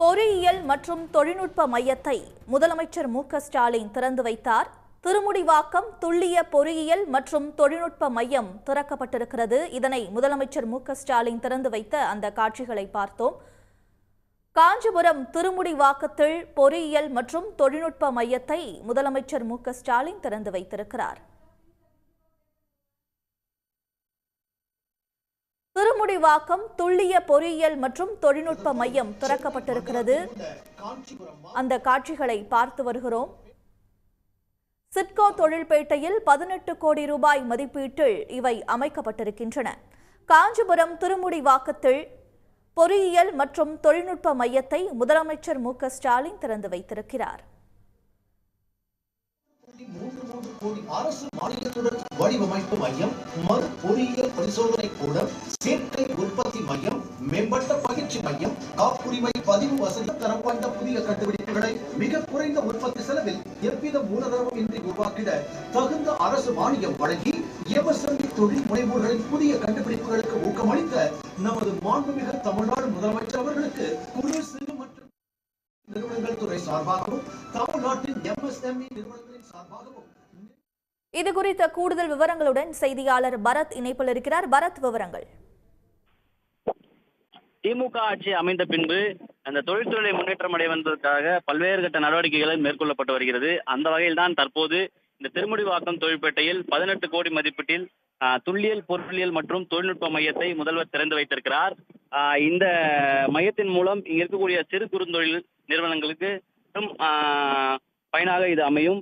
பொறியியல் மற்றும் தொழில்நுட்ப மையத்தை முதலமைச்சர் மு.க.ஸ்டாலின் திறந்து வைத்தார். திருமுடிவாக்கம் துல்லிய பொறியியல் மற்றும் தொழில்நுட்ப மையம் திறக்கப்பட்டிருக்கிறது. இதனை முதலமைச்சர் மு.க.ஸ்டாலின் திறந்து வைத்த அந்த காட்சிகளை பார்த்தோம். காஞ்சிபுரம் திருமுடிவாக்கத்தில் பொறியியல் மற்றும் தொழில்நுட்ப மையத்தை முதலமைச்சர் மு.க.ஸ்டாலின் திறந்து வைத்திருக்கிறார். திருமுடிவாக்கம் துல்லிய பொறியியல் மற்றும் தொழில்நுட்ப மையம் திறக்கப்பட்டிருக்கிறது. அந்த காட்சிகளை பார்த்து வருகிறோம். சிட்கோ தொழில்பேட்டையில் 18 கோடி ரூபாய் மதிப்பீட்டில் இவை அமைக்கப்பட்டிருக்கின்றன. காஞ்சிபுரம் திருமுடிவாக்கத்தில் பொறியியல் மற்றும் தொழில்நுட்ப மையத்தை முதலமைச்சர் மு.க.ஸ்டாலின் திறந்து வைத்திருக்கிறார். அரசு மானியத்துடன் வடிவமைப்பு மையம், மறு பொறியியல் பரிசோதனை கூடம், சேர்க்கை உற்பத்தி மையம், மேம்பட்ட பயிற்சி மையம், காப்புரிமை பதிவு வசதி, தரம் வாய்ந்த புதிய கண்டுபிடிப்புகளை மிக குறைந்த உற்பத்தி செலவில் எவ்வித மூலதனமும் இன்றி உருவாக்கிட தகுந்த அரசு மானியம் வழங்கி எம்எஸ்எம்இ தொழில் முனைவோர்களின் புதிய கண்டுபிடிப்புகளுக்கு ஊக்கமளித்த நமது மாண்புமிகு தமிழ்நாடு முதலமைச்சர் அவர்களுக்கு குறு சிறு மற்றும் நிறுவனங்கள் துறை சார்பாகவும் தமிழ்நாட்டின் எம்எஸ்எம்இ நிறுவனங்களின் சார்பாகவும் இது குறித்த கூடுதல் விவரங்களுடன் செய்தியாளர் பரத் இணைப்பில் இருக்கிறார். பரத், விவரங்கள். திமுக ஆட்சி அமைந்த பின்பு அந்த தொழில்துறை முன்னேற்றம் அடைவதற்காக பல்வேறு கட்ட நடவடிக்கைகள் மேற்கொள்ளப்பட்டு வருகிறது. அந்த வகையில் தான் தற்போது இந்த திருமுடிவாக்கம் தொழில்பேட்டையில் 18 கோடி மதிப்பீட்டில் துல்லியல் பொருளியல் மற்றும் தொழில்நுட்ப மையத்தை முதல்வர் திறந்து வைத்திருக்கிறார். இந்த மையத்தின் மூலம் இங்க இருக்கக்கூடிய சிறு குறுந்தொழில் நிறுவனங்களுக்கு பயனாக இது அமையும்.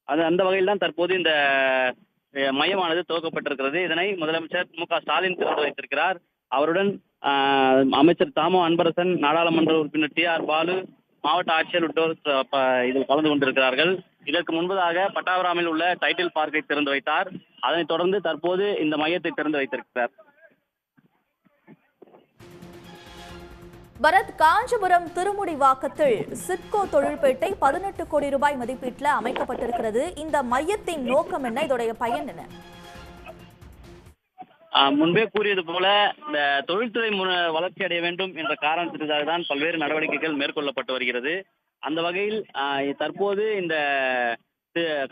அந்த வகையில் தான் தற்போது இந்த மையமானது துவக்கப்பட்டிருக்கிறது. இதனை முதலமைச்சர் மு.க.ஸ்டாலின் திறந்து வைத்திருக்கிறார். அவருடன் அமைச்சர் தாமோ அன்பரசன், நாடாளுமன்ற உறுப்பினர் டி.ஆர். பாலு, மாவட்ட ஆட்சியர் உள்ளிட்டோர் இதில் கலந்து கொண்டிருக்கிறார்கள். இதற்கு முன்பதாக பட்டாபிராமில் உள்ள டைட்டில் பார்க்கை திறந்து வைத்தார். அதனைத் தொடர்ந்து தற்போது இந்த மையத்தை திறந்து வைத்திருக்கிறார். பரத், காஞ்சிபுரம் திருமுடிவாக்கத்தில் சிட்கோ தொழில்பேட்டை 18 கோடி ரூபாய் மதிப்பீட்டில் அமைக்கப்பட்டிருக்கிறது. இந்த மையத்தின் நோக்கம் என்ன? இதோடைய பயன் என்ன? முன்பே கூறியது போல இந்த தொழில்துறை வளர்ச்சி அடைய வேண்டும் என்ற காரணத்திற்காக தான் பல்வேறு நடவடிக்கைகள் மேற்கொள்ளப்பட்டு வருகிறது. அந்த வகையில் தற்போது இந்த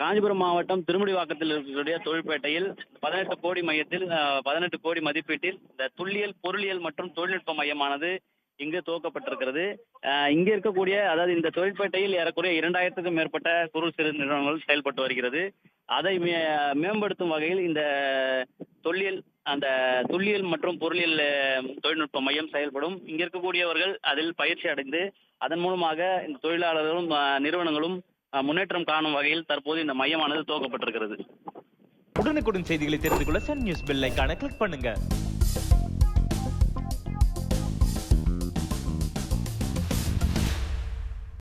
காஞ்சிபுரம் மாவட்டம் திருமுடிவாக்கத்தில் இருக்கக்கூடிய தொழில்பேட்டையில் 18 கோடி மையத்தில் 18 கோடி மதிப்பீட்டில் இந்த துல்லியல் பொருளியல் மற்றும் தொழில்நுட்ப மையமானது இங்கு துவக்கப்பட்டிருக்கிறது. இங்கே இருக்கக்கூடிய அதாவது இந்த தொழில்பேட்டையில் ஏறக்குறைய 2000க்கும் மேற்பட்ட குறு சிறு நிறுவனங்கள் செயல்பட்டு வருகிறது. அதை மேம்படுத்தும் வகையில் இந்த துல்லியல் மற்றும் பொருளியல் தொழில்நுட்ப மையம் செயல்படும். இங்க இருக்கக்கூடியவர்கள் அதில் பயிற்சி அடைந்து அதன் மூலமாக இந்த தொழிலாளர்களும் நிறுவனங்களும் முன்னேற்றம் காணும் வகையில் தற்போது இந்த மையமானது துவக்கப்பட்டிருக்கிறது. உடனுக்குடன் செய்திகளை தெரிந்து கொள்ள சன் நியூஸ் பெல் ஐகானை கிளிக் பண்ணுங்க.